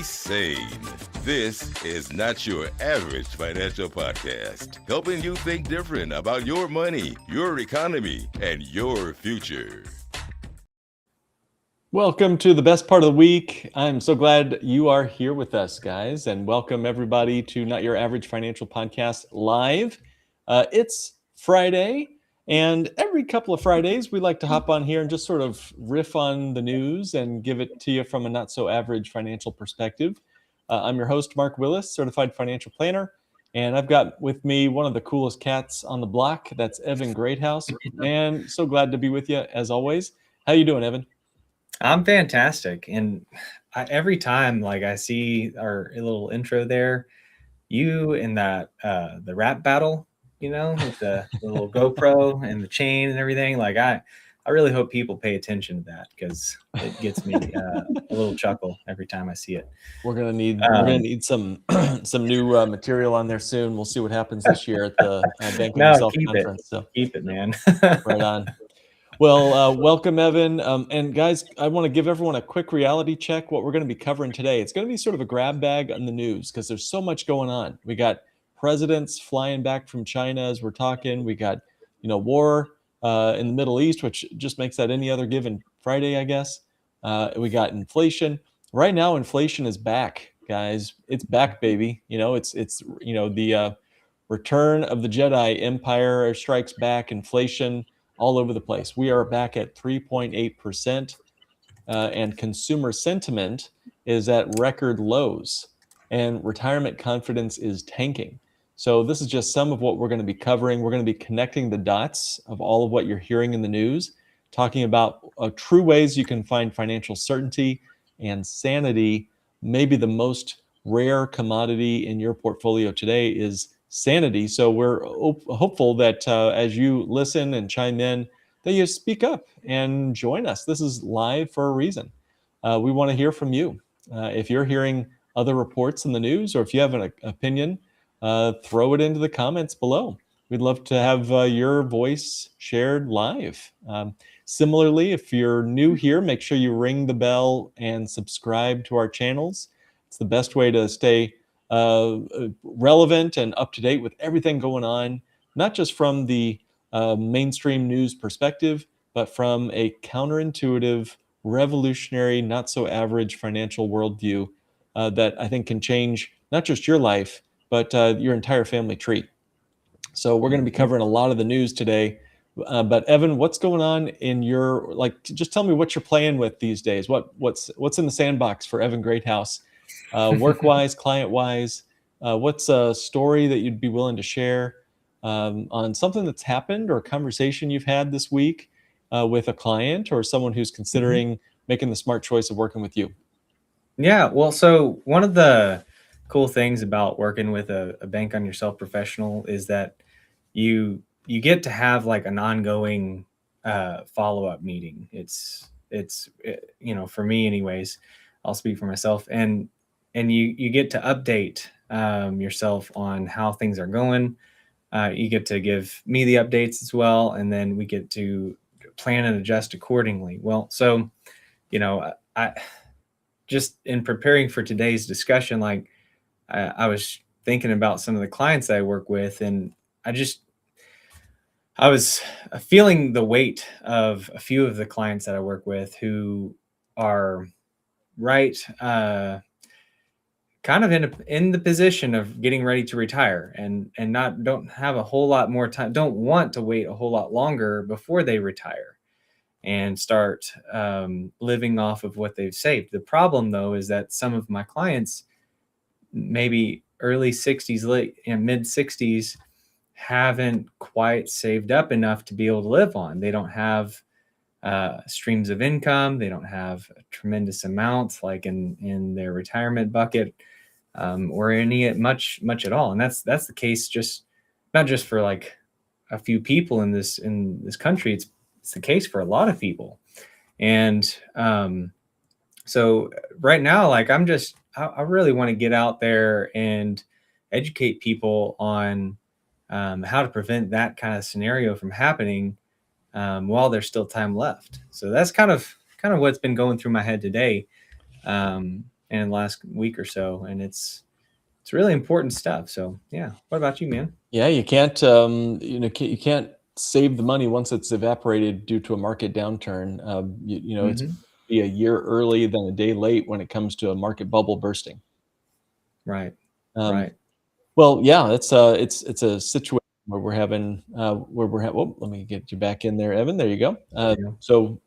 sane. This is not your average financial podcast, helping you think different about your money, your economy, and your future. Welcome to the best part of the week. I'm so glad you are here with us, guys, and welcome everybody to Not Your Average Financial Podcast Live. It's Friday, and every couple of Fridays, we like to hop on here and just sort of riff on the news and give it to you from a not-so-average financial perspective. I'm your host, Mark Willis, Certified Financial Planner, and I've got with me one of the coolest cats on the block. That's Evan Greathouse. Man, so glad to be with you, as always. How you doing, Evan? I'm fantastic. And every time I see our little intro there, you in that the rap battle, with the little GoPro and the chain and everything, I really hope people pay attention to that because it gets me a little chuckle every time I see it. We're gonna need some some new material on there soon. We'll see what happens this year at the Banking Yourself conference. So keep it, man. Right on. Well, welcome, Evan. And guys, I want to give everyone a quick reality check. What we're going to be covering today, it's going to be sort of a grab bag on the news because there's so much going on. We got presidents flying back from China as we're talking. We got, war in the Middle East, which just makes that any other given Friday, I guess. We got inflation. Right now, inflation is back, guys. It's back, baby. It's the return of the Jedi Empire strikes back. Inflation all over the place. We are back at 3.8%, and consumer sentiment is at record lows, and retirement confidence is tanking. So this is just some of what we're going to be covering. We're going to be connecting the dots of all of what you're hearing in the news, talking about true ways you can find financial certainty and sanity. Maybe the most rare commodity in your portfolio today is sanity. So we're hopeful that as you listen and chime in, that you speak up and join us. This is live for a reason. We want to hear from you. If you're hearing other reports in the news, or if you have an opinion, throw it into the comments below. We'd love to have your voice shared live. Similarly, if you're new here, make sure you ring the bell and subscribe to our channels. It's the best way to stay relevant and up to date with everything going on, not just from the mainstream news perspective, but from a counterintuitive, revolutionary, not so average financial worldview that I think can change not just your life, but your entire family tree. So we're going to be covering a lot of the news today. But Evan, what's going on in your, just tell me what you're playing with these days. What's in the sandbox for Evan Greathouse? Work-wise, client-wise, what's a story that you'd be willing to share on something that's happened or a conversation you've had this week with a client or someone who's considering making the smart choice of working with you? Yeah, well, so one of the cool things about working with a Bank on Yourself professional is that you get to have an ongoing follow-up meeting. It's for me anyways, I'll speak for myself, and you get to update yourself on how things are going. You get to give me the updates as well, and then we get to plan and adjust accordingly. Well, so, I just in preparing for today's discussion, I was thinking about some of the clients I work with, and I was feeling the weight of a few of the clients that I work with who are right kind of in the position of getting ready to retire and don't have a whole lot more time, don't want to wait a whole lot longer before they retire and start living off of what they've saved. The problem, though, is that some of my clients, maybe early 60s, late and mid 60s, haven't quite saved up enough to be able to live on. They don't have streams of income. They don't have a tremendous amount in their retirement bucket or any much at all. And that's the case, just not just for a few people in this country. It's the case for a lot of people. And so right now, I really want to get out there and educate people on how to prevent that kind of scenario from happening while there's still time left. So that's kind of what's been going through my head today. And in the last week or so, and it's really important stuff. So yeah, what about you, man? Yeah, you can't you can't save the money once it's evaporated due to a market downturn. It's be a year early than a day late when it comes to a market bubble bursting. Right. Um, Right. Well, yeah, it's a situation where we're having well, let me get you back in there, Evan. There you go. There you go.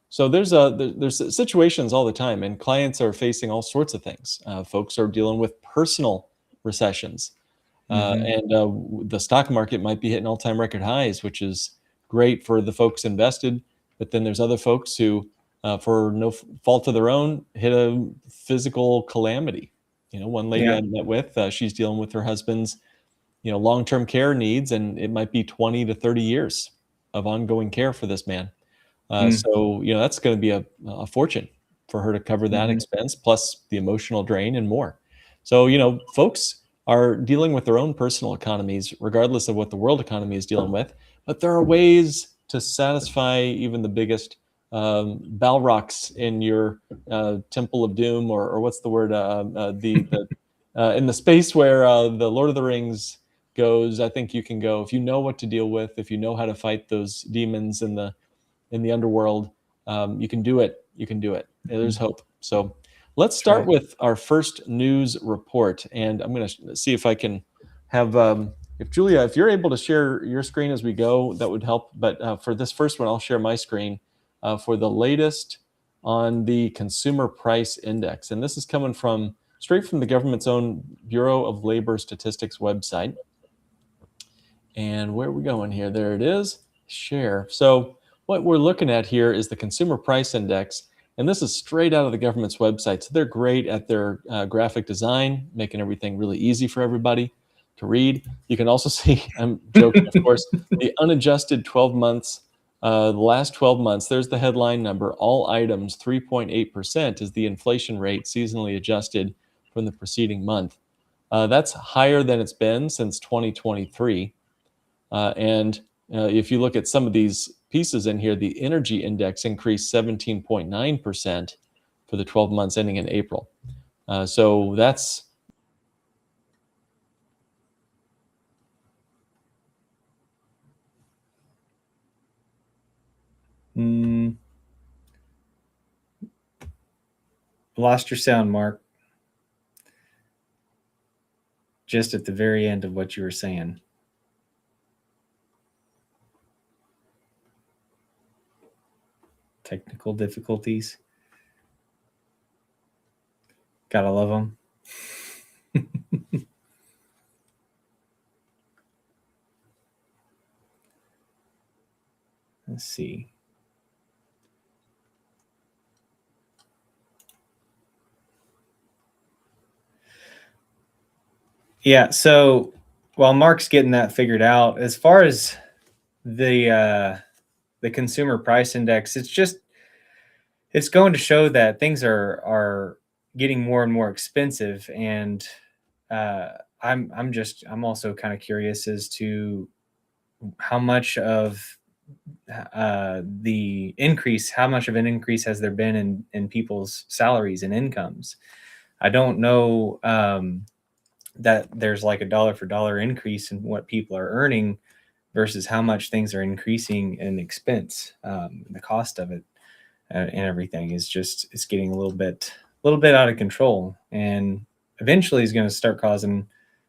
So there's situations all the time, and clients are facing all sorts of things. Folks are dealing with personal recessions, the stock market might be hitting all-time record highs, which is great for the folks invested. But then there's other folks who, for no fault of their own, hit a physical calamity. One lady Yeah. I met with, she's dealing with her husband's, long-term care needs, and it might be 20 to 30 years of ongoing care for this man. So, that's going to be a fortune for her to cover that expense, plus the emotional drain and more. So, folks are dealing with their own personal economies, regardless of what the world economy is dealing with. But there are ways to satisfy even the biggest Balrogs in your Temple of Doom, or what's the word? In the space where the Lord of the Rings goes. I think you can go if you know what to deal with, if you know how to fight those demons in the underworld. You can do it. You can do it. There's hope. So let's start with our first news report, and I'm going to see if I can have if Julia, if you're able to share your screen as we go, that would help. But for this first one, I'll share my screen for the latest on the Consumer Price Index, and this is coming straight from the government's own Bureau of Labor Statistics website. And where are we going here? There it is. Share. So what we're looking at here is the Consumer Price Index, and this is straight out of the government's website. So they're great at their graphic design, making everything really easy for everybody to read. You can also see, I'm joking, of course, the unadjusted 12 months, the last 12 months, there's the headline number. All items, 3.8% is the inflation rate seasonally adjusted from the preceding month. That's higher than it's been since 2023. If you look at some of these pieces in here, the energy index increased 17.9% for the 12 months ending in April. So that's Lost your sound, Mark. Just at the very end of what you were saying. Technical difficulties. Gotta love them. Let's see. Yeah, so while Mark's getting that figured out, as far as the Consumer Price Index, it's going to show that things are getting more and more expensive, and I'm also kind of curious as to how much of the increase, how much of an increase has there been in people's salaries and incomes. I don't know that there's like a dollar for dollar increase in what people are earning versus how much things are increasing in expense. The cost of it and everything is it's getting a little bit out of control, and eventually is going to start causing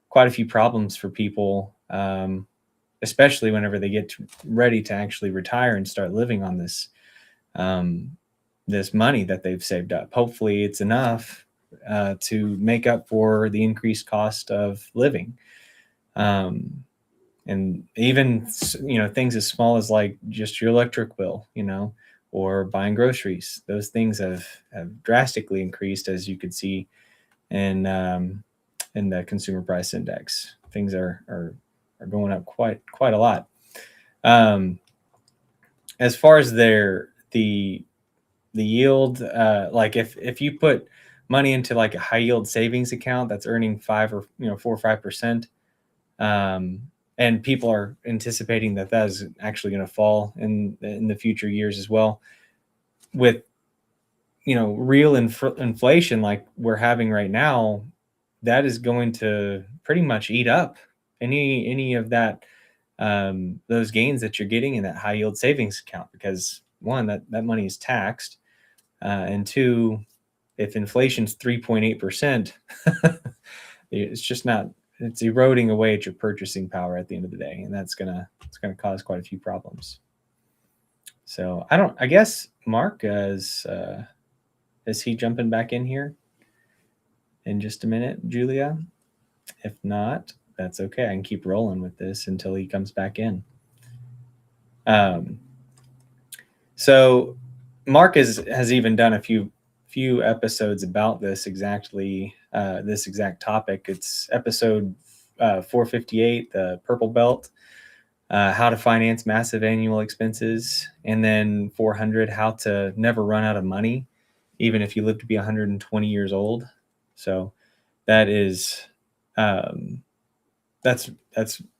quite a few problems for people, especially whenever they get ready to actually retire and start living on this this money that they've saved up. Hopefully it's enough to make up for the increased cost of living. And even, things as small as like just your electric bill, or buying groceries. Those things have drastically increased, as you could see in the Consumer Price Index. Things are going up quite a lot. As far as the yield, like if you put money into like a high yield savings account that's earning 4 or 5%, and people are anticipating that is actually going to fall in the future years as well. With real inflation like we're having right now, that is going to pretty much eat up any of that, those gains that you're getting in that high yield savings account, because one, that money is taxed, and two, if inflation's 3.8%, it's eroding away at your purchasing power at the end of the day, and it's gonna cause quite a few problems. So I guess Mark is he jumping back in here in just a minute, Julia? If not, that's okay. I can keep rolling with this until he comes back in. So Mark has even done a few episodes about this exact topic. It's episode 458, the Purple Belt, how to finance massive annual expenses, and then 400, how to never run out of money, even if you live to be 120 years old. So that is that's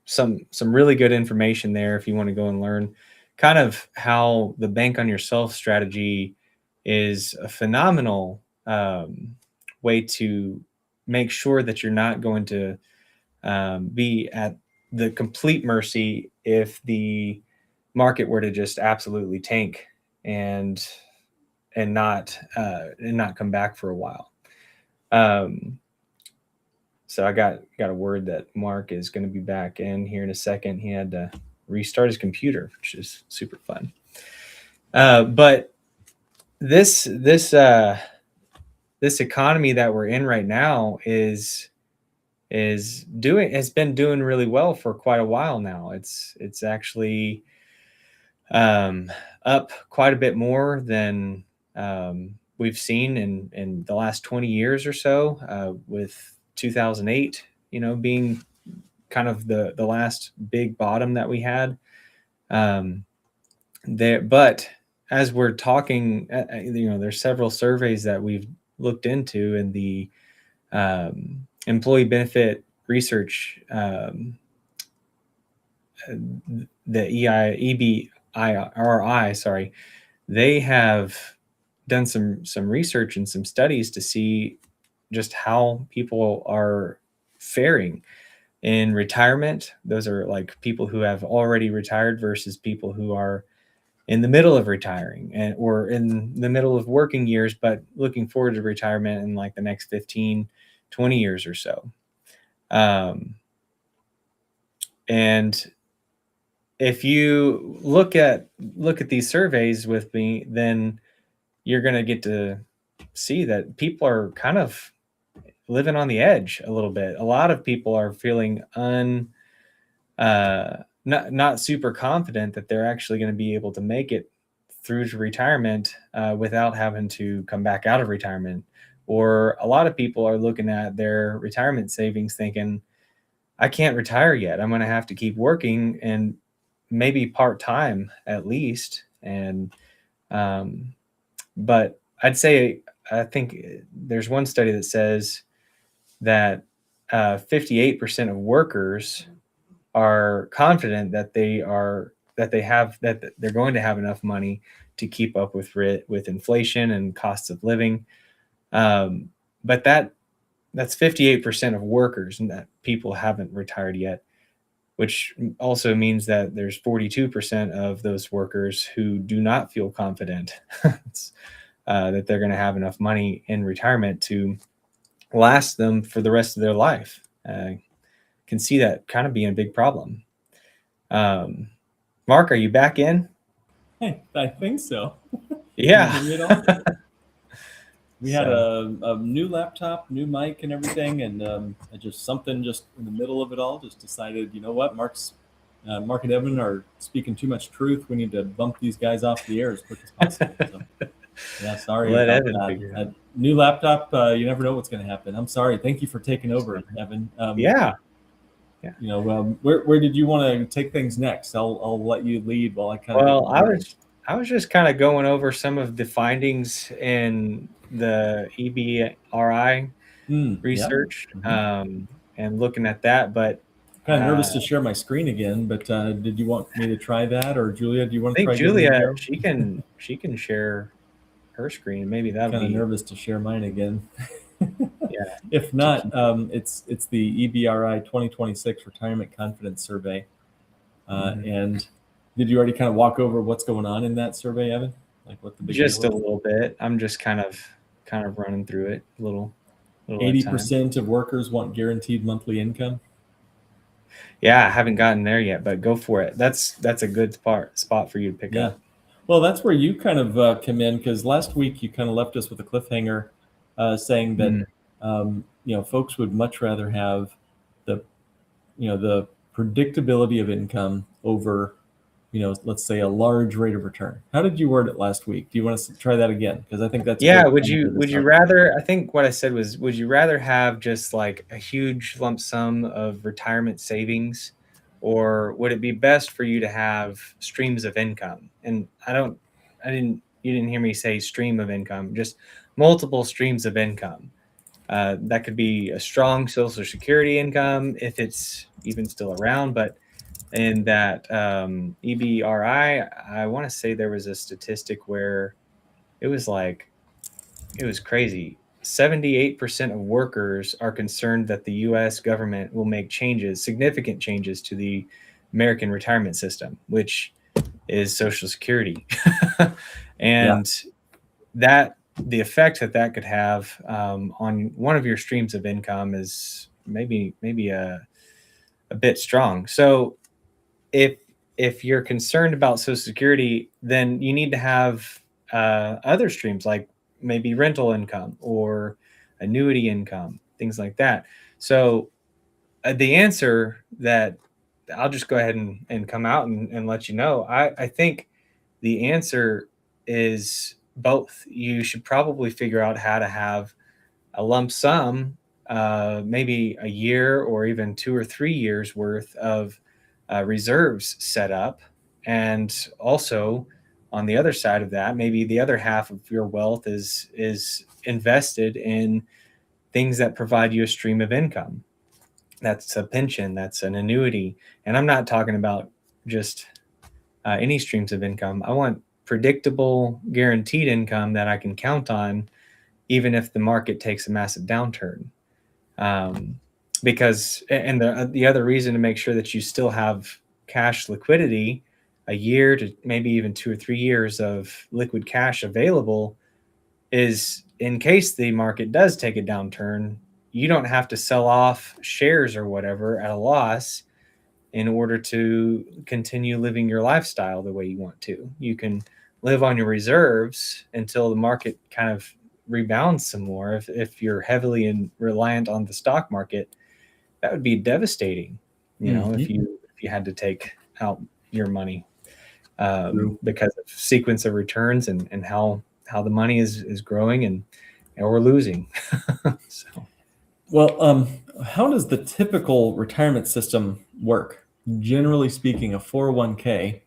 some really good information there if you want to go and learn kind of how the bank on yourself strategy is a phenomenal way to make sure that you're not going to be at the complete mercy if the market were to just absolutely tank and not come back for a while. So I got a word that Mark is going to be back in here in a second. He had to restart his computer, which is super fun. But this economy that we're in right now has been doing really well for quite a while now. It's actually up quite a bit more than we've seen in the last 20 years or so, with 2008, being kind of the last big bottom that we had there. But as we're talking, there's several surveys that we've looked into, and the employee benefit research, the EBIRI, sorry, they have done some research and some studies to see just how people are faring in retirement. Those are like people who have already retired versus people who are in the middle of retiring or in the middle of working years, but looking forward to retirement in like the next 15, 20 years or so. And if you look at these surveys with me, then you're going to get to see that people are kind of living on the edge a little bit. A lot of people are feeling not super confident that they're actually going to be able to make it through to retirement without having to come back out of retirement. Or a lot of people are looking at their retirement savings thinking, I can't retire yet. I'm going to have to keep working, and maybe part-time at least. And but I think there's one study that says that 58% of workers are confident that they're going to have enough money to keep up with inflation and costs of living. But that's 58% of workers, and that people haven't retired yet, which also means that there's 42% of those workers who do not feel confident that they're going to have enough money in retirement to last them for the rest of their life. Can see that kind of being a big problem. Mark, are you back in? Hey, I think so. Yeah. We had a new laptop, new mic and everything, and something just in the middle of it all just decided, you know what, Mark and Evan are speaking too much truth. We need to bump these guys off the air as quick as possible. So, yeah, sorry Let about Evan that. figure it out. New laptop, you never know what's going to happen. I'm sorry. Thank you for taking over, Evan. Yeah. Where did you want to take things next? I'll let you lead while I kind of. Well, I was just kind of going over some of the findings in the EBRI research, and looking at that, but kind of nervous to share my screen again. But did you want me to try that, or Julia? Do you want to try? I think Julia, she can share her screen. Maybe that'll Kind of be nervous to share mine again. yeah. If not, it's the EBRI 2026 Retirement Confidence Survey. And did you already kind of walk over what's going on in that survey, Evan? Like what the big Just a deal is? little bit. I'm just kind of running through it a little at a time. 80% of workers want guaranteed monthly income. Yeah, I haven't gotten there yet, but go for it. That's a good spot for you to pick up. Well, that's where you kind of come in, because last week you kind of left us with a cliffhanger, saying that folks would much rather have the predictability of income over, let's say a large rate of return. How did you word it last week? Do you want to try that again? Because I think that's Would you rather? I think what I said was, would you rather have just like a huge lump sum of retirement savings, or would it be best for you to have streams of income? And you didn't hear me say stream of income, just multiple streams of income. That could be a strong Social Security income if it's even still around, but in that EBRI, I want to say there was a statistic where it was crazy. 78% of workers are concerned that the U.S. government will make significant changes to the American retirement system, which is Social Security. And that the effect that could have on one of your streams of income is maybe a bit strong. So if you're concerned about Social Security, then you need to have other streams, like maybe rental income or annuity income, things like that. So the answer that I'll just go ahead and come out and let you know, I think the answer is both. You should probably figure out how to have a lump sum, maybe a year or even 2 or 3 years worth of reserves set up. And also on the other side of that, maybe the other half of your wealth is invested in things that provide you a stream of income. That's a pension, that's an annuity. And I'm not talking about just any streams of income. I want predictable, guaranteed income that I can count on, even if the market takes a massive downturn. Because the other reason to make sure that you still have cash liquidity, a year to maybe even 2 or 3 years of liquid cash available, is in case the market does take a downturn, you don't have to sell off shares or whatever at a loss in order to continue living your lifestyle the way you want to. You can live on your reserves until the market kind of rebounds some more. If you're heavily reliant on the stock market, that would be devastating, if you had to take out your money because of sequence of returns and how the money is growing and we're losing. So, well, how does the typical retirement system work? Generally speaking, a 401k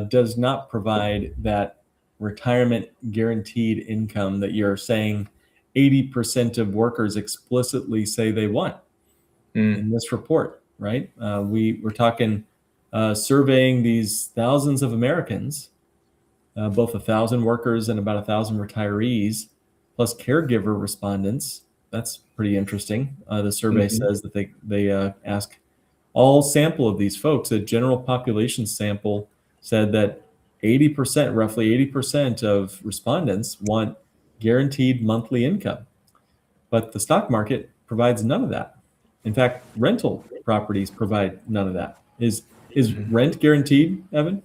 does not provide that retirement guaranteed income that you're saying 80% of workers explicitly say they want in this report, right? We're talking surveying these thousands of Americans, both 1,000 workers and about 1,000 retirees, plus caregiver respondents. That's pretty interesting. The survey says that they ask all sample of these folks. A general population sample said that 80%, roughly 80% of respondents want guaranteed monthly income, but the stock market provides none of that. In fact, rental properties provide none of that. Is rent guaranteed, Evan?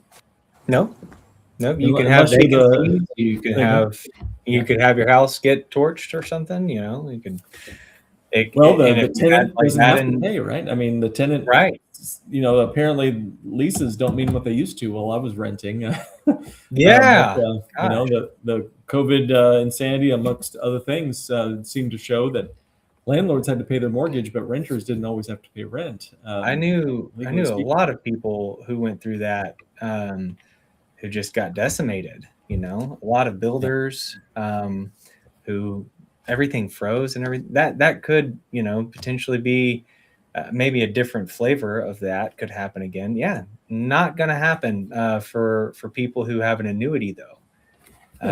No. You can have vacancies. You could have your house get torched or something. You can. The tenant doesn't have to pay, right? I mean, the tenant, right? Apparently leases don't mean what they used to. Well, I was renting. The COVID insanity, amongst other things, seemed to show that landlords had to pay their mortgage, but renters didn't always have to pay rent. I knew a lot of people who went through that, who just got decimated. A lot of builders who everything froze and everything. That could potentially be maybe a different flavor of that could happen again. Yeah, not going to happen for people who have an annuity though.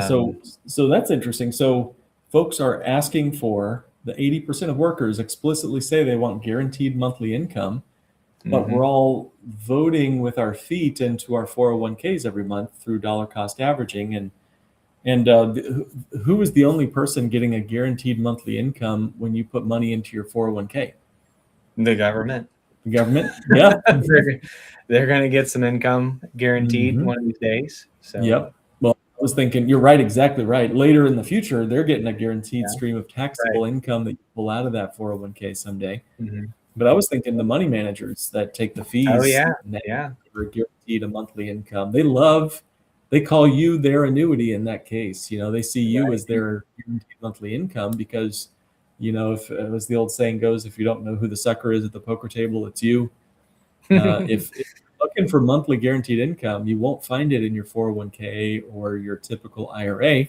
So that's interesting. So folks are asking for, the 80% of workers explicitly say they want guaranteed monthly income, but we're all voting with our feet into our 401ks every month through dollar cost averaging. And who is the only person getting a guaranteed monthly income when you put money into your 401k? The government. The government, yeah. They're going to get some income guaranteed one of these days. So. Yep. Well, I was thinking, you're right, exactly right. Later in the future, they're getting a guaranteed stream of taxable income that you pull out of that 401k someday. But I was thinking the money managers that take the fees. Oh, yeah. For guaranteed a monthly income. They call you their annuity in that case. They see you as their guaranteed monthly income because, if as the old saying goes, if you don't know who the sucker is at the poker table, it's you. If you're looking for monthly guaranteed income, you won't find it in your 401k or your typical IRA.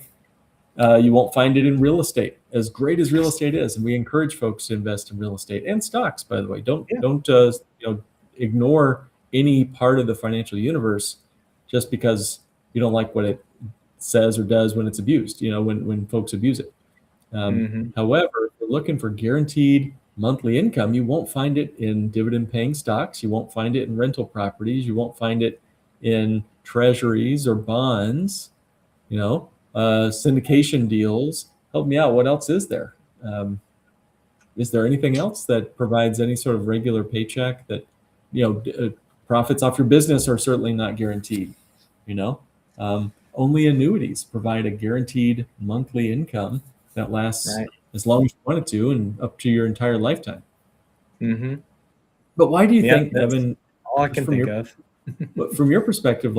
You won't find it in real estate, as great as real estate is. And we encourage folks to invest in real estate and stocks, by the way. Don't ignore any part of the financial universe just because you don't like what it says or does when it's abused, when folks abuse it. However, if you're looking for guaranteed monthly income, you won't find it in dividend paying stocks. You won't find it in rental properties. You won't find it in treasuries or bonds, syndication deals. Help me out. What else is there? Is there anything else that provides any sort of regular paycheck that, profits off your business are certainly not guaranteed, only annuities provide a guaranteed monthly income that lasts as long as you want it to and up to your entire lifetime. But why do you think, Evan, all I can think of, but from your perspective,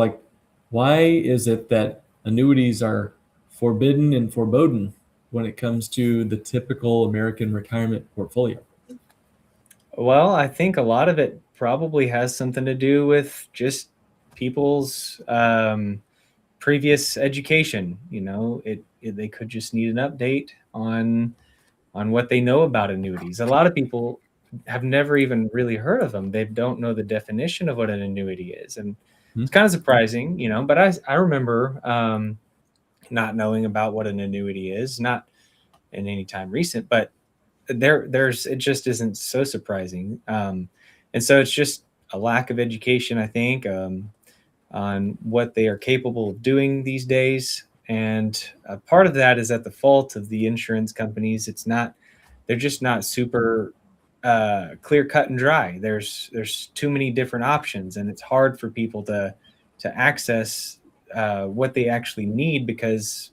why is it that annuities are forbidden and forebodden when it comes to the typical American retirement portfolio? Well, I think a lot of it probably has something to do with just people's previous education. They could just need an update on what they know about annuities. A lot of people have never even really heard of them. They don't know the definition of what an annuity is. And it's kind of surprising, but I remember not knowing about what an annuity is, not in any time recent, but it just isn't so surprising. And so it's just a lack of education, I think, on what they are capable of doing these days. And part of that is at the fault of the insurance companies. They're just not super clear cut and dry. There's too many different options, and it's hard for people to access what they actually need, because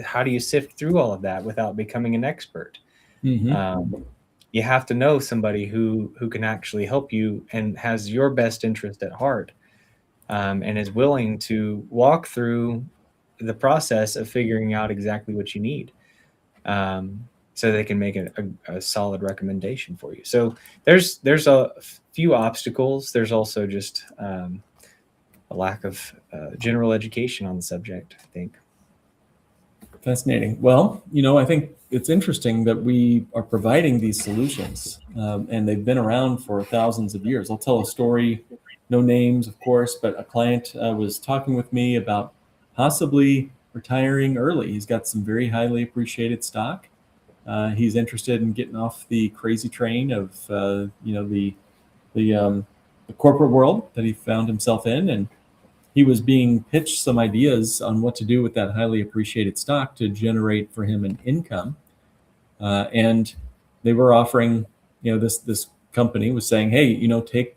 how do you sift through all of that without becoming an expert? You have to know somebody who can actually help you and has your best interest at heart, and is willing to walk through the process of figuring out exactly what you need, so they can make a solid recommendation for you. So there's a few obstacles. There's also just a lack of general education on the subject, I think. Fascinating. Well, I think it's interesting that we are providing these solutions, and they've been around for thousands of years. I'll tell a story, no names, of course, but a client was talking with me about possibly retiring early. He's got some very highly appreciated stock. He's interested in getting off the crazy train of, the corporate world that he found himself in, and he was being pitched some ideas on what to do with that highly appreciated stock to generate for him an income. And they were offering, this company was saying, hey, take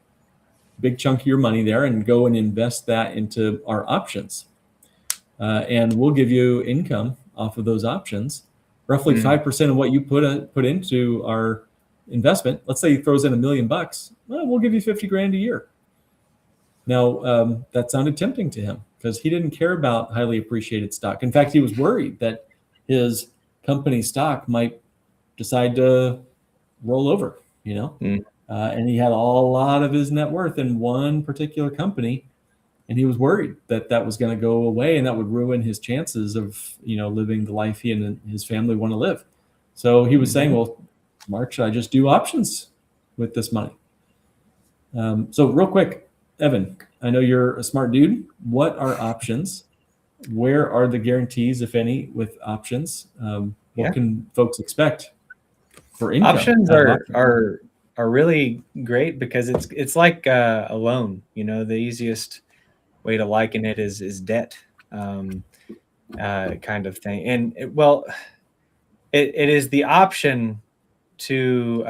a big chunk of your money there and go and invest that into our options. And we'll give you income off of those options, roughly 5% of what you put into our investment. Let's say he throws in $1 million. Well, we'll give you $50,000 a year. Now, that sounded tempting to him because he didn't care about highly appreciated stock. In fact, he was worried that his company stock might decide to roll over, and he had a lot of his net worth in one particular company. And he was worried that was going to go away and that would ruin his chances of, living the life he and his family want to live. So he was saying, well, Mark, should I just do options with this money? So real quick, Evan, I know you're a smart dude. What are options where are the guarantees, if any, with options? What Yeah. can folks expect for income? Options out of are really great because it's like a loan. The easiest way to liken it is debt, kind of thing. And it is the option to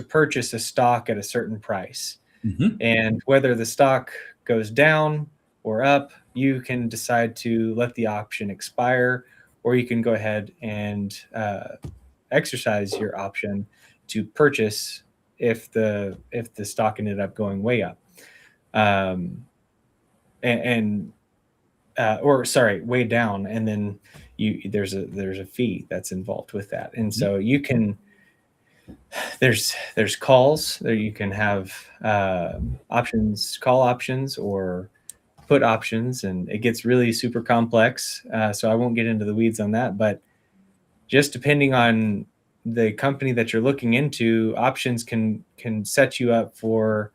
purchase a stock at a certain price. Mhm. And whether the stock goes down or up, you can decide to let the option expire, or you can go ahead and exercise your option to purchase if the stock ended up going way up, and or sorry, way down, and then there's a fee that's involved with that, and so you can. There's calls there. You can have options, call options, or put options, and it gets really super complex. So I won't get into the weeds on that, but just depending on the company that you're looking into, options can set you up for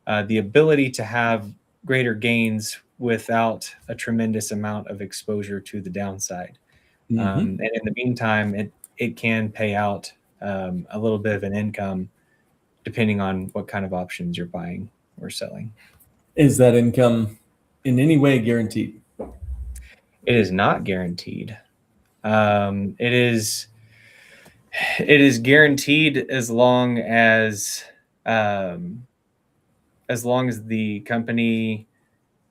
the ability to have greater gains without a tremendous amount of exposure to the downside. And in the meantime, it can pay out a little bit of an income depending on what kind of options you're buying or selling. Is that income in any way guaranteed? It is not guaranteed. It is guaranteed as long as the company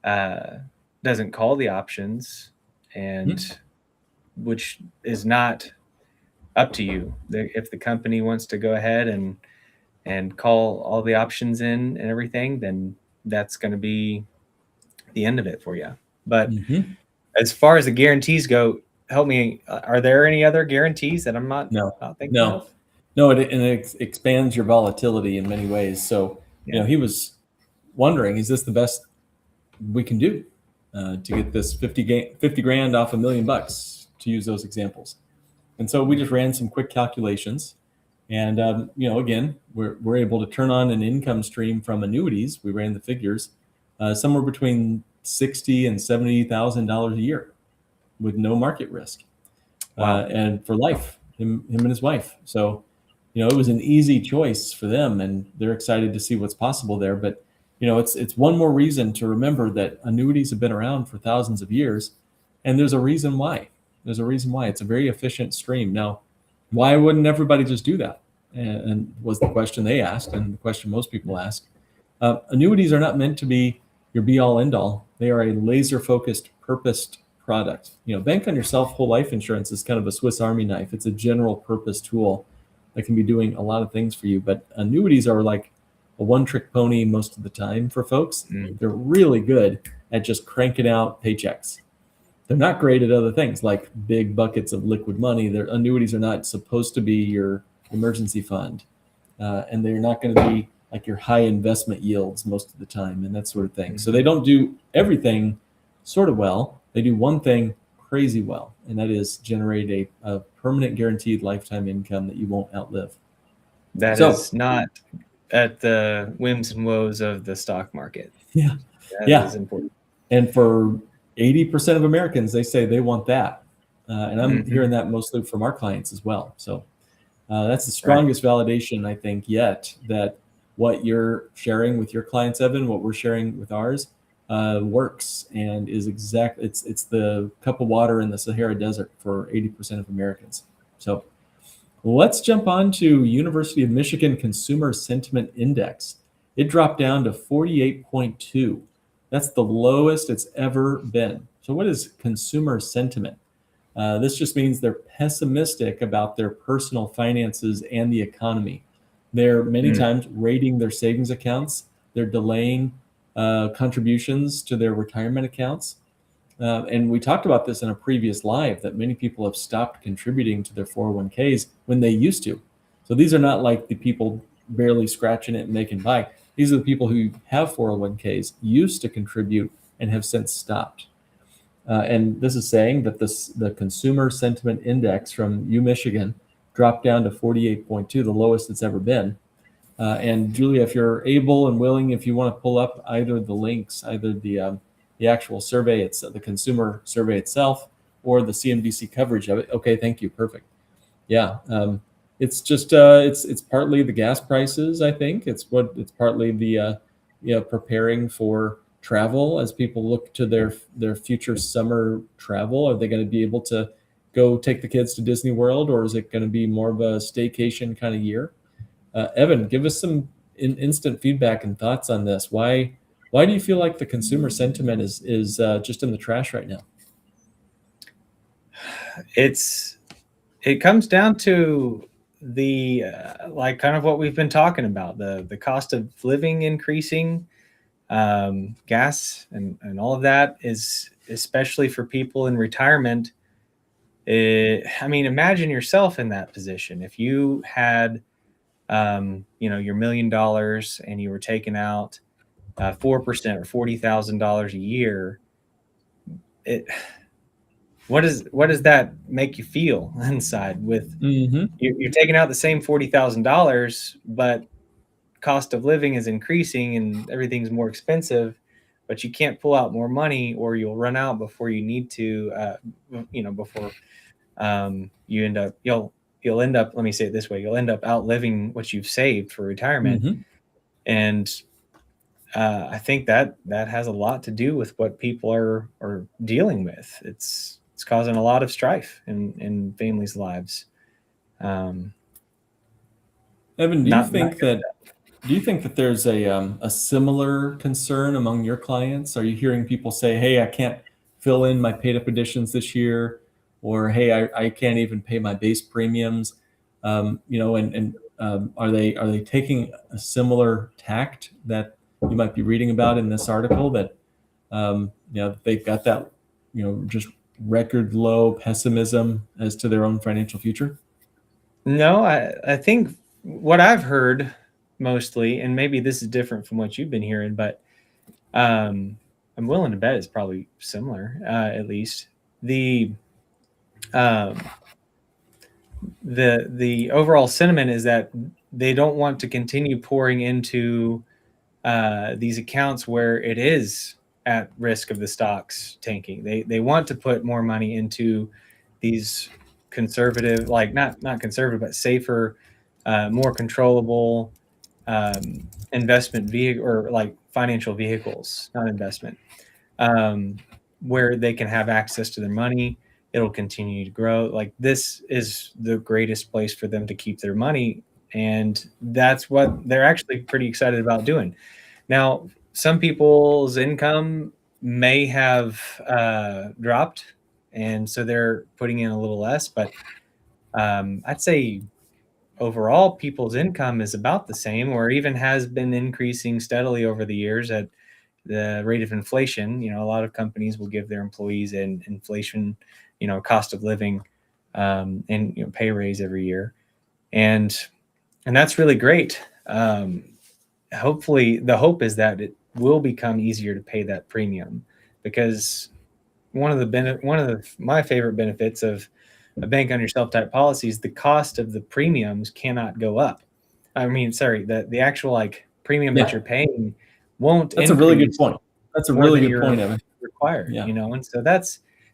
doesn't call the options, and which is not up to you. If the company wants to go ahead and call all the options in and everything, then that's going to be the end of it for you. But as far as the guarantees go, help me. Are there any other guarantees that I'm not thinking of? No, it expands your volatility in many ways. So, he was wondering, is this the best we can do to get this 50 grand off $1 million, to use those examples? And so we just ran some quick calculations, and again, we're able to turn on an income stream from annuities. We ran the figures somewhere between $60,000 and $70,000 a year with no market risk. Wow. And for life, him and his wife. So, it was an easy choice for them, and they're excited to see what's possible there. But, it's one more reason to remember that annuities have been around for thousands of years, and there's a reason why. It's a very efficient stream. Now, why wouldn't everybody just do that? And was the question they asked, and the question most people ask. Annuities are not meant to be your be-all, end-all. They are a laser-focused, purposed product. Bank on Yourself whole life insurance is kind of a Swiss Army knife. It's a general purpose tool that can be doing a lot of things for you. But annuities are like a one-trick pony most of the time for folks. They're really good at just cranking out paychecks. They're not great at other things like big buckets of liquid money. Their annuities are not supposed to be your emergency fund, and they're not going to be like your high investment yields most of the time and that sort of thing. So they don't do everything sort of well. They do one thing crazy well, and that is generate a permanent guaranteed lifetime income that you won't outlive. That is not at the whims and woes of the stock market. Yeah. That is important. And for 80% of Americans, they say they want that. And I'm hearing that mostly from our clients as well. So that's the strongest validation, I think, yet that what you're sharing with your clients, Evan, what we're sharing with ours, works and is it's the cup of water in the Sahara Desert for 80% of Americans. So let's jump on to University of Michigan Consumer Sentiment Index. It dropped down to 48.2. That's the lowest it's ever been. So what is consumer sentiment? This just means they're pessimistic about their personal finances and the economy. They're many times raiding their savings accounts. They're delaying contributions to their retirement accounts. And we talked about this in a previous live that many people have stopped contributing to their 401ks when they used to. So these are not like the people barely scratching it and making by. These are the people who have 401ks, used to contribute, and have since stopped. And this is saying that the Consumer Sentiment Index from UMichigan dropped down to 48.2, the lowest it's ever been. And Julia, if you're able and willing, if you want to pull up either the links, either the the actual survey, it's the consumer survey itself, or the CNBC coverage of it. Okay, thank you, perfect. Yeah, it's just it's partly the gas prices. I think it's partly the preparing for travel as people look to their future summer travel. Are they going to be able to go take the kids to Disney World, or is it going to be more of a staycation kind of year? Evan, give us some instant feedback and thoughts on this. Why do you feel like the consumer sentiment is just in the trash right now? It comes down to the like kind of what we've been talking about, the cost of living increasing, gas and all of that is, especially for people in retirement. I mean, imagine yourself in that position. If you had, your $1 million and you were taking out 4% or $40,000 a year, what does that make you feel inside? With you're taking out the same $40,000, but cost of living is increasing and everything's more expensive, but you can't pull out more money, or you'll run out before you need to. Before you'll end up. Let me say it this way: you'll end up outliving what you've saved for retirement, and I think that has a lot to do with what people are dealing with. It's causing a lot of strife in families' lives. Evan, do you think that there's a similar concern among your clients? Are you hearing people say, "Hey, I can't fill in my paid up additions this year," or "Hey, I can't even pay my base premiums"? Are they taking a similar tact that you might be reading about in this article, that they've got that just record low pessimism as to their own financial future? No, I think what I've heard mostly, and maybe this is different from what you've been hearing, but I'm willing to bet it's probably similar. At least the overall sentiment is that they don't want to continue pouring into these accounts where it is at risk of the stocks tanking. They want to put more money into these conservative, like not conservative, but safer, more controllable investment vehicle, or like financial vehicles, not investment, where they can have access to their money. It'll continue to grow. Like, this is the greatest place for them to keep their money. And that's what they're actually pretty excited about doing. Now, some people's income may have dropped, and so they're putting in a little less. But I'd say overall, people's income is about the same, or even has been increasing steadily over the years at the rate of inflation. A lot of companies will give their employees an inflation, cost of living, and pay raise every year, and that's really great. Hopefully, the hope is that it will become easier to pay that premium, because one of my favorite benefits of a bank on yourself type policy is the cost of the premiums cannot go up. I mean, sorry, the actual premium that you're paying won't. That's a really good point. That's a really good point, Evan. Required, and so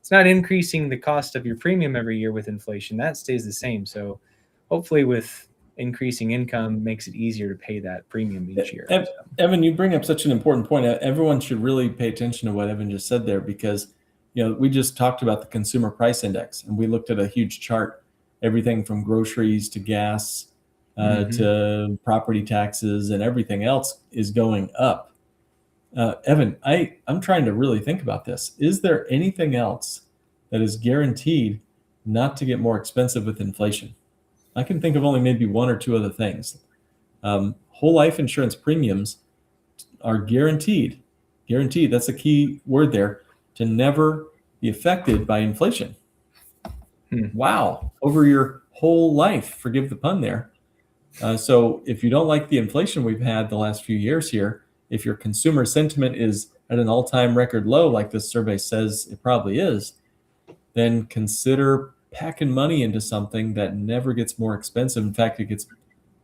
it's not increasing the cost of your premium every year with inflation. That stays the same. So hopefully, with increasing income, makes it easier to pay that premium each year. Evan, you bring up such an important point. Everyone should really pay attention to what Evan just said there, because we just talked about the consumer price index, and we looked at a huge chart, everything from groceries to gas to property taxes, and everything else is going up. Evan, I'm trying to really think about this. Is there anything else that is guaranteed not to get more expensive with inflation? I can think of only maybe one or two other things. Whole life insurance premiums are guaranteed. Guaranteed, that's a key word there, to never be affected by inflation. Wow, over your whole life, forgive the pun there. So if you don't like the inflation we've had the last few years here, if your consumer sentiment is at an all-time record low, like this survey says it probably is, then consider packing money into something that never gets more expensive. In fact, it gets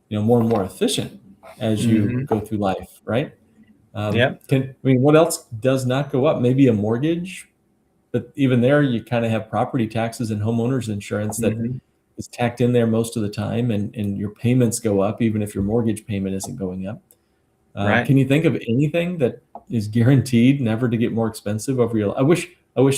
more and more efficient as you go through life, right? Yep. What else does not go up? Maybe a mortgage, but even there, you kind of have property taxes and homeowners insurance that Mhm. is tacked in there most of the time, and your payments go up even if your mortgage payment isn't going up. Right. Can you think of anything that is guaranteed never to get more expensive over your? I wish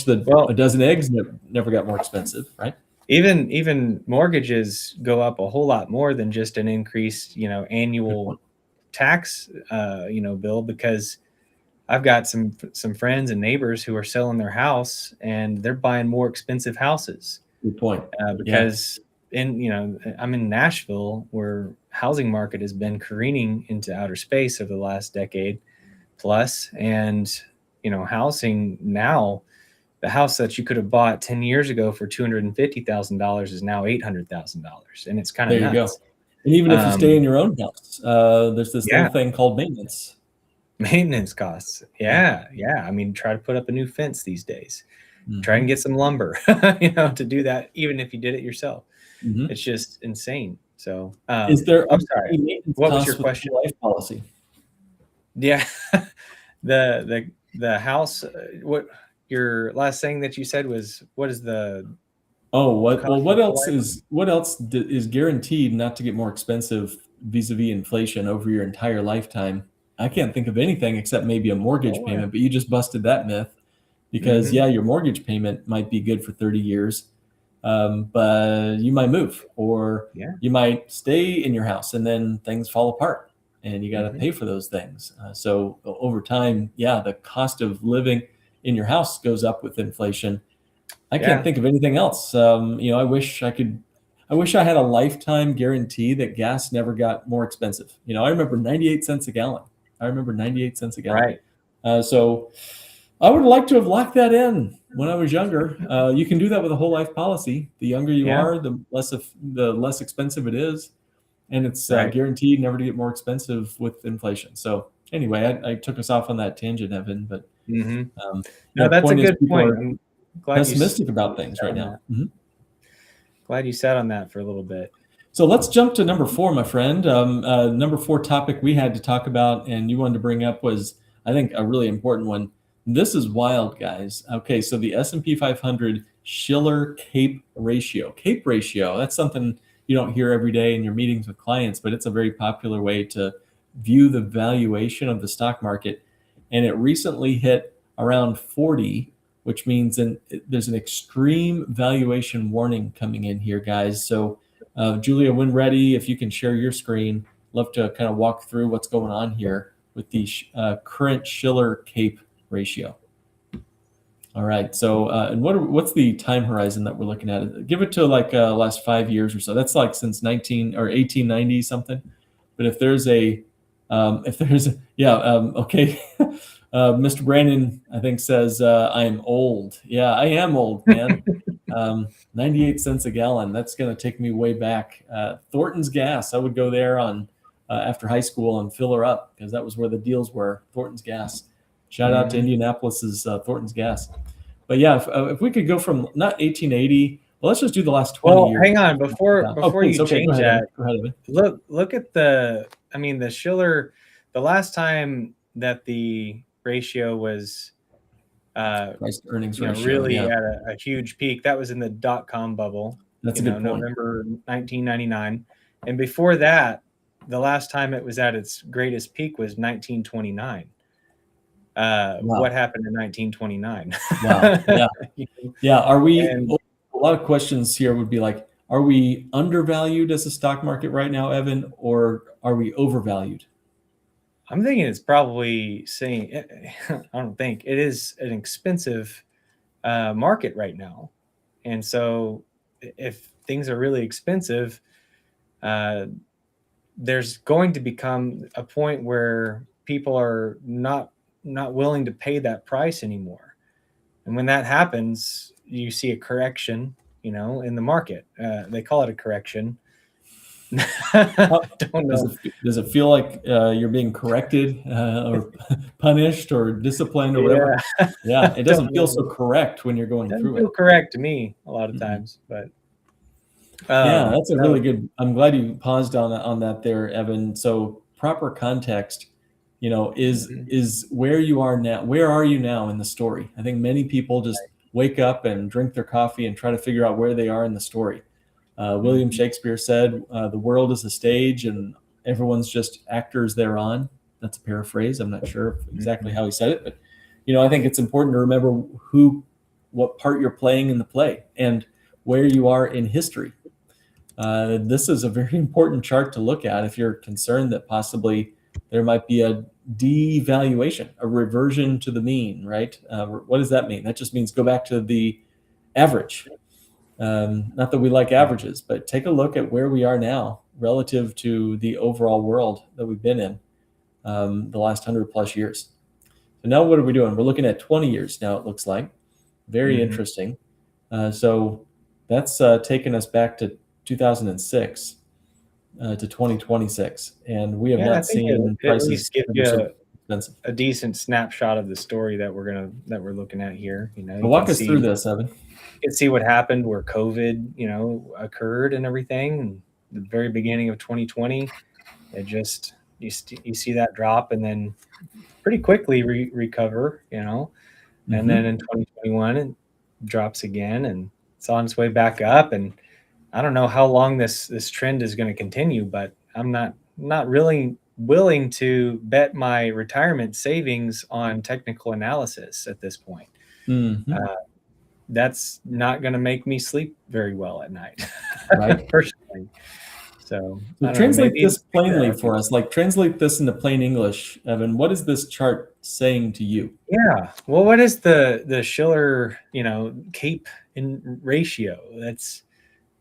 that Well, a dozen eggs never got more expensive, right? even mortgages go up a whole lot more than just an increased, Good annual point. tax, bill, because I've got some friends and neighbors who are selling their house and they're buying more expensive houses, Good point. Yeah. because I'm in Nashville, where housing market has been careening into outer space over the last decade plus, and housing now, the house that you could have bought 10 years ago for $250,000 is now $800,000, and it's kind of There you go. nuts. And even if you stay in your own house, there's this Yeah. little thing called maintenance. Maintenance costs. Yeah. I mean, try to put up a new fence these days. Try Mhm. and get some lumber, to do that, even if you did it yourself. Mhm. It's just insane. So, Is there I'm sorry. any maintenance What was costs your with question? the life policy? Yeah. The house, what your last thing that you said was, what is the Oh, what? cost Well, of what the else life? is guaranteed not to get more expensive vis-a-vis inflation over your entire lifetime? I can't think of anything except maybe a mortgage Oh, payment, but you just busted that myth because mhm. your mortgage payment might be good for 30 years, but you might move or Yeah. you might stay in your house and then things fall apart and you got to Mhm. pay for those things. So over time, the cost of living in your house goes up with inflation. I can't Yeah. think of anything else. I wish I could. I wish I had a lifetime guarantee that gas never got more expensive. I remember 98 cents a gallon. I remember 98 cents a gallon. Right. So I would like to have locked that in when I was younger. You can do that with a whole life policy. The younger you Yeah. are, the less expensive it is, and it's Right. guaranteed never to get more expensive with inflation. So anyway, I took us off on that tangent, Evan. But Mhm. um, No, that's a point is, good people point. are I'm glad you pessimistic about things sat right on now. that. Mhm. Glad you sat on that for a little bit. So let's jump to number 4, my friend. Number 4 topic we had to talk about and you wanted to bring up was, I think, a really important one. This is wild, guys. Okay, so the S&P 500 Shiller CAPE ratio. CAPE ratio, that's something you don't hear every day in your meetings with clients, but it's a very popular way to view the valuation of the stock market. And it recently hit around 40, which means there's an extreme valuation warning coming in here, guys. So Julia, when ready, if you can share your screen, love to kind of walk through what's going on here with the current Shiller CAPE ratio. All right. So, and what's the time horizon that we're looking at? Give it to like last 5 years or so. That's like since 1890 something. But if there's okay. Mr. Brandon, I think, says I'm old. Yeah, I am old, man. 98 cents a gallon. That's going to take me way back. Thornton's Gas. I would go there on after high school and fill her up because that was where the deals were. Thornton's Gas. Shout out to Indianapolis's Thornton's Gas. But yeah, if we could go from not 1880, well, let's just do the last 20 years. Hang on, before please. you change that, go ahead, Evan. look at the Shiller. The last time that the ratio was price to earnings ratio, really at a huge peak, that was in the .com bubble. That's a good point. November 1999, and before that, the last time it was at its greatest peak was 1929. Wow. What happened in 1929? Wow. Yeah. Are we? And- a lot of questions here would be like, are we undervalued as a stock market right now, Evan, or are we overvalued? I'm thinking it's probably saying, I don't think it is an expensive market right now. And so if things are really expensive, there's going to become a point where people are not willing to pay that price anymore. And when that happens, you see a correction, in the market. They call it a correction. Don't know. Does it feel like you're being corrected or punished or disciplined or whatever? Yeah, it doesn't feel so correct when you're going through it. Feel correct to me a lot of times, but yeah, that's a really good. I'm glad you paused on that there, Evan. So proper context. is where you are now. Where are you now in the story? I think many people just wake up and drink their coffee and try to figure out where they are in the story. William Shakespeare said, the world is a stage and everyone's just actors thereon. That's a paraphrase. I'm not sure exactly how he said it, but I think it's important to remember what part you're playing in the play and where you are in history. This is a very important chart to look at if you're concerned that possibly there might be a devaluation, a reversion to the mean, right? What does that mean? That just means go back to the average. Not that we like averages, but take a look at where we are now relative to the overall world that we've been in the last 100 plus years. So now what are we doing? We're looking at 20 years now, it looks like. Very interesting. So that's taken us back to 2006 to 2026, and we have not seen prices give you so expensive. A decent snapshot of the story that we're looking at here. Walk us through this, Evan. You can see what happened where COVID, occurred and everything. And the very beginning of 2020, it just you see that drop and then pretty quickly recover, and then in 2021 it drops again and it's on its way back up. And I don't know how long this trend is going to continue, but I'm not really willing to bet my retirement savings on technical analysis at this point. That's not going to make me sleep very well at night, right? Personally. So translate this plainly for us. Translate this into plain English, Evan. What is this chart saying to you? Yeah. Well, what is the Shiller, CAPE in ratio? That's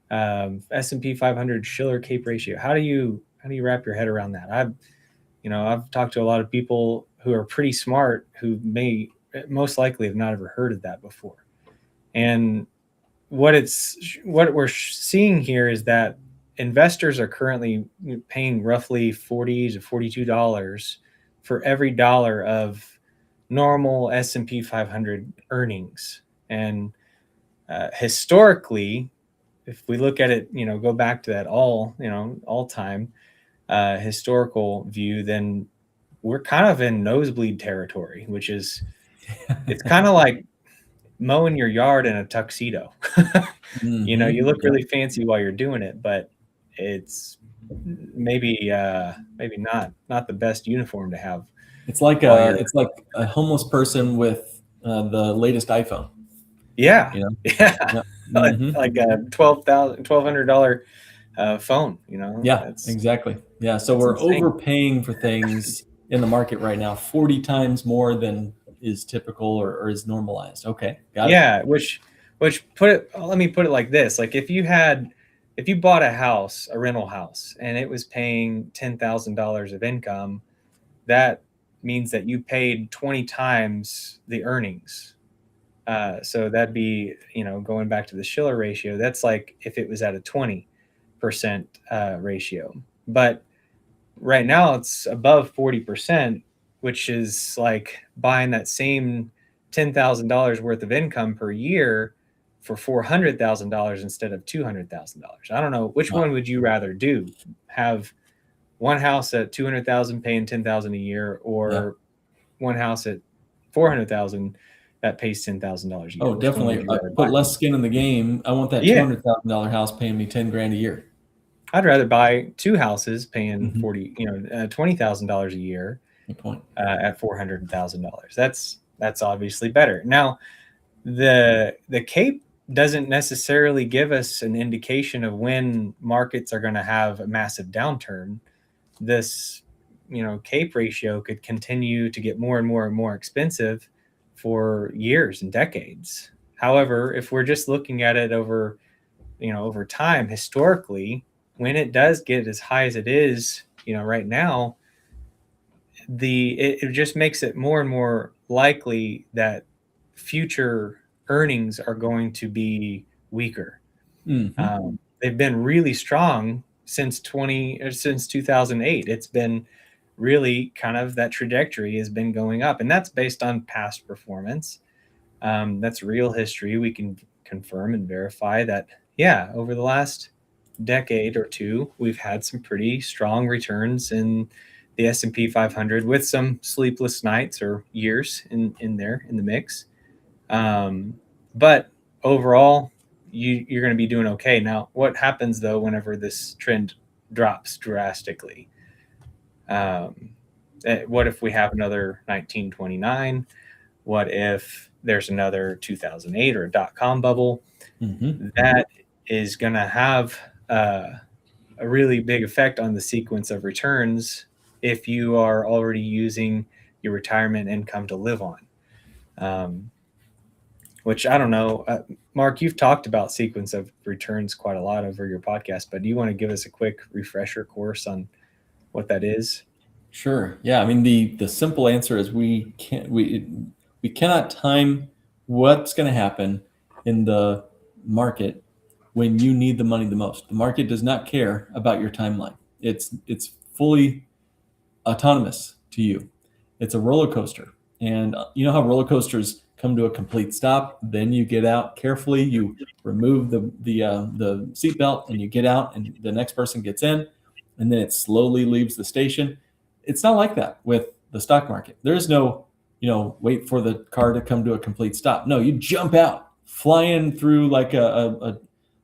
S&P 500 Shiller CAPE ratio. How do you wrap your head around that? I've talked to a lot of people who are pretty smart who may most likely have not ever heard of that before. And what we're seeing here is that investors are currently paying roughly $40 to $42 for every dollar of normal S&P 500 earnings. And historically, if we look at it, go back to that all time historical view, then we're kind of in nosebleed territory, which is, it's kind of like mowing your yard in a tuxedo. You look really fancy while you're doing it, but it's maybe not the best uniform to have. It's like a homeless person with the latest iPhone. Yeah. Like a $1,200 phone, Yeah, exactly. Yeah. So we're insane. Overpaying for things in the market right now, 40 times more than is typical or is normalized. Okay. Got it. Yeah. Which let me put it like this. Like if you bought a rental house, and it was paying $10,000 of income, that means that you paid 20 times the earnings. So that'd be, going back to the Shiller ratio, that's like if it was at a 20% ratio. But right now it's above 40%, which is like buying that same $10,000 worth of income per year for $400,000 instead of $200,000. I don't know, which one would you rather do? Have one house at $200,000 paying $10,000 a year, or one house at $400,000 that pays $10,000 a year? Oh, definitely. Put less skin in the game. I want that $200,000 house paying me $10,000 a year. I'd rather buy two houses paying $20,000 a year. Good point. At $400,000. That's obviously better. Now, the CAPE doesn't necessarily give us an indication of when markets are going to have a massive downturn. This, CAPE ratio could continue to get more and more and more expensive for years and decades. However, if we're just looking at it over time, historically, when it does get as high as it is, right now, it just makes it more and more likely that future earnings are going to be weaker. They've been really strong since 2008. It's been really kind of, that trajectory has been going up, and that's based on past performance. That's real history. We can confirm and verify that, over the last decade or two, we've had some pretty strong returns in the S&P 500 with some sleepless nights or years in the mix. But overall, you're going to be doing okay. Now, what happens though whenever this trend drops drastically? What if we have another 1929? What if there's another 2008 or a dot-com bubble? Mm-hmm. That is going to have a really big effect on the sequence of returns if you are already using your retirement income to live on. Which I don't know. Mark, you've talked about sequence of returns quite a lot over your podcast, but do you want to give us a quick refresher course on what that is? Sure. Yeah. I mean, the simple answer is we cannot time what's going to happen in the market when you need the money the most. The market does not care about your timeline. It's fully autonomous to you. It's a roller coaster. And you know how roller coasters come to a complete stop, then you get out carefully, you remove the seatbelt and you get out and the next person gets in and then it slowly leaves the station. It's not like that with the stock market. There's no, wait for the car to come to a complete stop. No, you jump out, flying through like a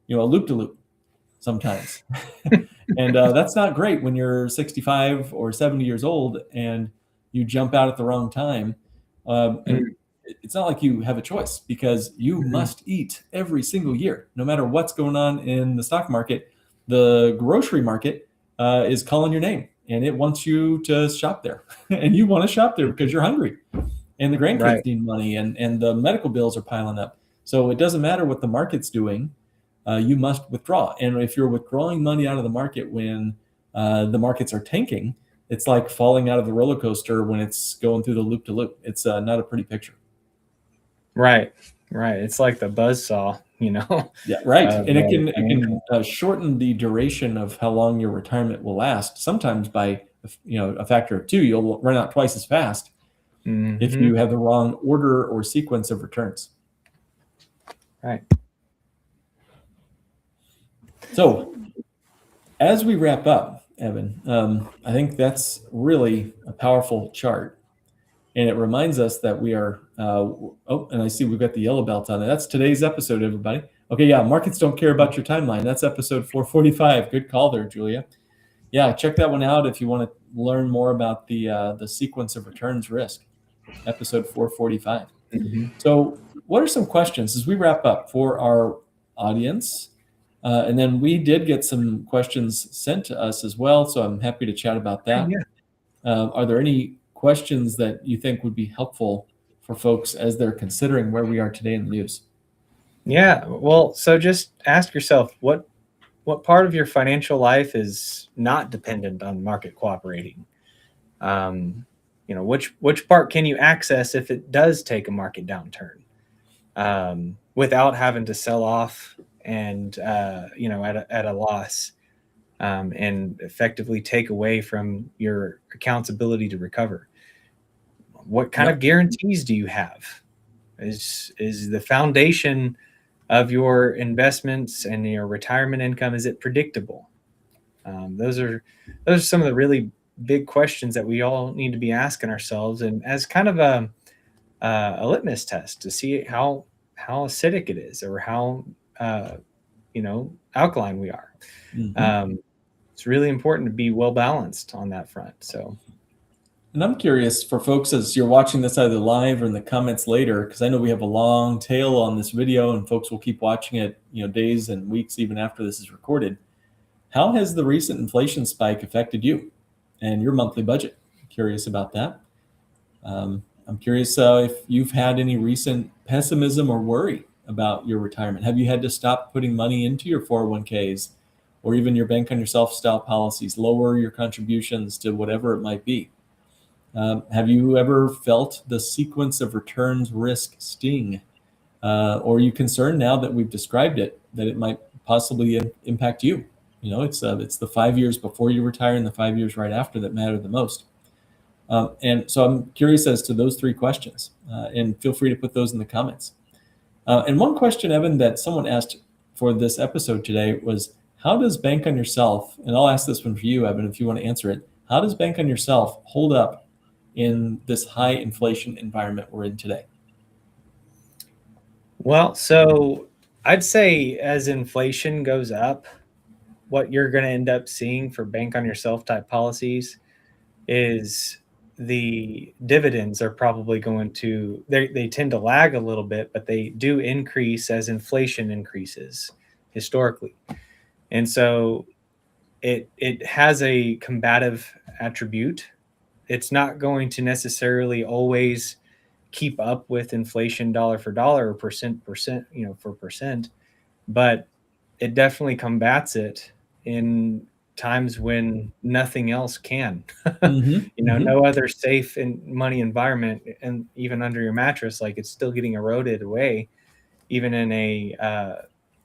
loop-de-loop sometimes. And that's not great when you're 65 or 70 years old and you jump out at the wrong time. And it's not like you have a choice because you must eat every single year, no matter what's going on in the stock market. The grocery market is calling your name and it wants you to shop there. And you want to shop there because you're hungry. And the grandkids need money and the medical bills are piling up. So it doesn't matter what the market's doing. You must withdraw. And if you're withdrawing money out of the market when the markets are tanking, it's like falling out of the roller coaster when it's going through the loop to loop. It's not a pretty picture. Right. It's like the buzzsaw, Yeah, right. And it can shorten the duration of how long your retirement will last. Sometimes by a factor of 2, you'll run out twice as fast if you have the wrong order or sequence of returns. Right. So, as we wrap up, Evan, I think that's really a powerful chart. And it reminds us that we are, and I see we've got the yellow belt on it. That's today's episode, everybody. Okay, yeah, markets don't care about your timeline. That's episode 445. Good call there, Julia. Yeah, check that one out if you want to learn more about the sequence of returns risk, episode 445. So what are some questions as we wrap up for our audience? And then we did get some questions sent to us as well, so I'm happy to chat about that. Are there any questions that you think would be helpful for folks as they're considering where we are today in the news? Yeah, well, so just ask yourself what part of your financial life is not dependent on market cooperating? Which part can you access if it does take a market downturn without having to sell off and at a loss and effectively take away from your account's ability to recover? What kind of guarantees do you have? Is the foundation of your investments and your retirement income, is it predictable? Those are some of the really big questions that we all need to be asking ourselves, and as kind of a litmus test to see how acidic it is or how alkaline we are. It's really important to be well balanced on that front. So. And I'm curious for folks as you're watching this either live or in the comments later, because I know we have a long tail on this video and folks will keep watching it, days and weeks even after this is recorded. How has the recent inflation spike affected you and your monthly budget? I'm curious about that. I'm curious if you've had any recent pessimism or worry about your retirement. Have you had to stop putting money into your 401ks or even your bank on yourself style policies, lower your contributions to whatever it might be? Have you ever felt the sequence of returns risk sting? Or are you concerned now that we've described it, that it might possibly impact you? It's the 5 years before you retire and the 5 years right after that matter the most. And so I'm curious as to those 3 questions, and feel free to put those in the comments. And one question, Evan, that someone asked for this episode today was, how does Bank on Yourself, and I'll ask this one for you, Evan, if you want to answer it, How does Bank on Yourself hold up in this high inflation environment we're in today? Well, so I'd say as inflation goes up, what you're going to end up seeing for Bank on Yourself type policies is the dividends are probably going to, they tend to lag a little bit, but they do increase as inflation increases historically. And so it has a combative attribute. It's not going to necessarily always keep up with inflation dollar for dollar or percent, for percent, but it definitely combats it in times when nothing else can. No other safe and money environment, and even under your mattress, like it's still getting eroded away, even in a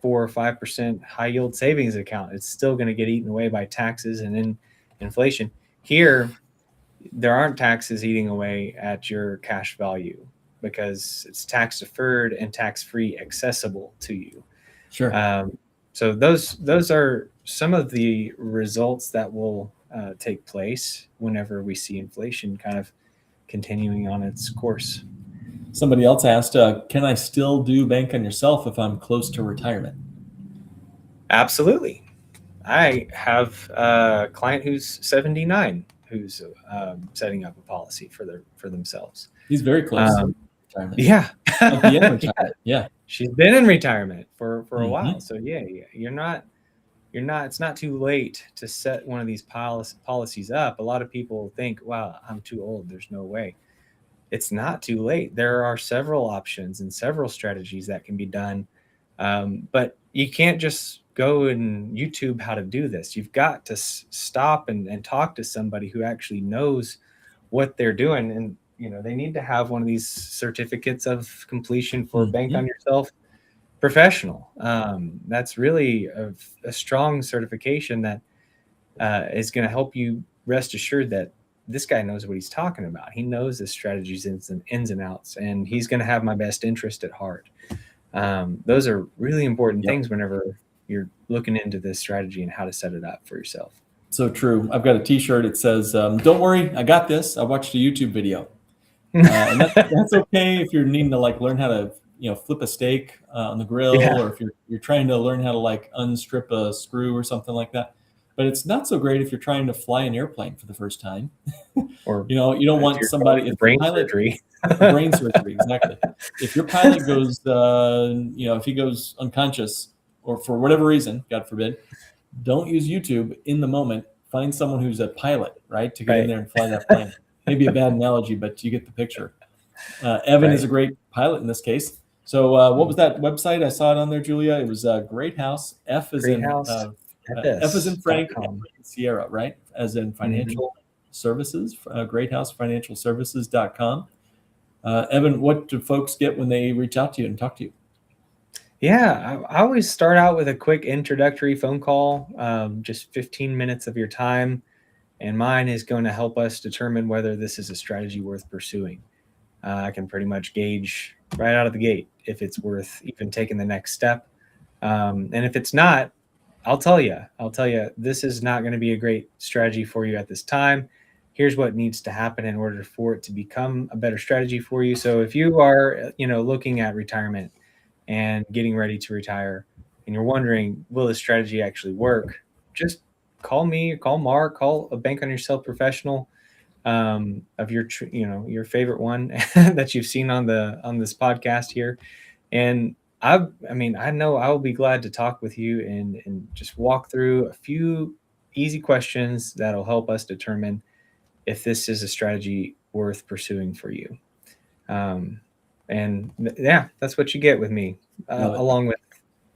4 or 5% high yield savings account, it's still going to get eaten away by taxes and inflation. Here, there aren't taxes eating away at your cash value because it's tax deferred and tax free accessible to you. Sure. So those are some of the results that will take place whenever we see inflation kind of continuing on its course. Somebody else asked, can I still do Bank on Yourself if I'm close to retirement? Absolutely. I have a client who's 79 who's setting up a policy for themselves. He's very close to retirement. Yeah. At the end of retirement. Yeah. She's been in retirement for a while. So yeah, you're not, it's not too late to set one of these policies up. A lot of people think, wow, I'm too old. There's no way. It's not too late. There are several options and several strategies that can be done. But you can't just go and YouTube how to do this. You've got to stop and talk to somebody who actually knows what they're doing. And, they need to have one of these certificates of completion for Bank on Yourself Professional. That's really a strong certification that is going to help you rest assured that this guy knows what he's talking about. He knows the strategies ins and outs, and he's going to have my best interest at heart. Those are really important things whenever you're looking into this strategy and how to set it up for yourself. So true. I've got a t-shirt. It says, don't worry, I got this. I watched a YouTube video. And that's okay if you're needing to learn how to, flip a steak on the grill, or if you're trying to learn how to unstrip a screw or something like that. But it's not so great if you're trying to fly an airplane for the first time. Or, you don't want somebody brain surgery. Brain surgery, exactly. If your pilot goes, if he goes unconscious or for whatever reason, God forbid, don't use YouTube in the moment. Find someone who's a pilot, right, to get in there and fly that plane. Maybe a bad analogy, but you get the picture. Evan is a great pilot in this case. So what was that website? I saw it on there, Julia. It was Great House. F is in Frank, F in Sierra, right? As in financial services, greathousefinancialservices.com. Evan, what do folks get when they reach out to you and talk to you? Yeah, I always start out with a quick introductory phone call, just 15 minutes of your time. And mine is going to help us determine whether this is a strategy worth pursuing. I can pretty much gauge right out of the gate if it's worth even taking the next step. And if it's not, I'll tell you, this is not going to be a great strategy for you at this time. Here's what needs to happen in order for it to become a better strategy for you. So if you are, looking at retirement and getting ready to retire, and you're wondering, will this strategy actually work? Just call me, call Mark, call a Bank on Yourself professional of your, your favorite one that you've seen on this podcast here. And I know I will be glad to talk with you and just walk through a few easy questions that'll help us determine if this is a strategy worth pursuing for you. That's what you get with me, along with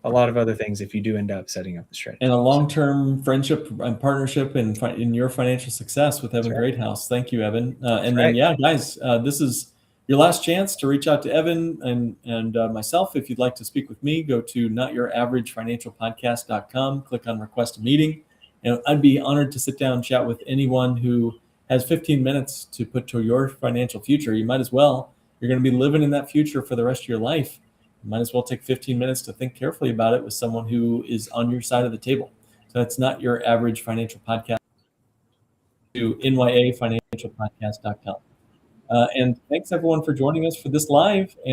a lot of other things if you do end up setting up the strategy. And a long-term friendship and partnership in your financial success with Evan Greathouse. Thank you, Evan. Guys, this is your last chance to reach out to Evan and myself. If you'd like to speak with me, go to notyouraverageFinancialPodcast.com, click on request a meeting. And I'd be honored to sit down and chat with anyone who has 15 minutes to put to your financial future. You might as well. You're going to be living in that future for the rest of your life. You might as well take 15 minutes to think carefully about it with someone who is on your side of the table. So that's Not Your Average Financial Podcast. to nyafinancialpodcast.com. And thanks everyone for joining us for this live. And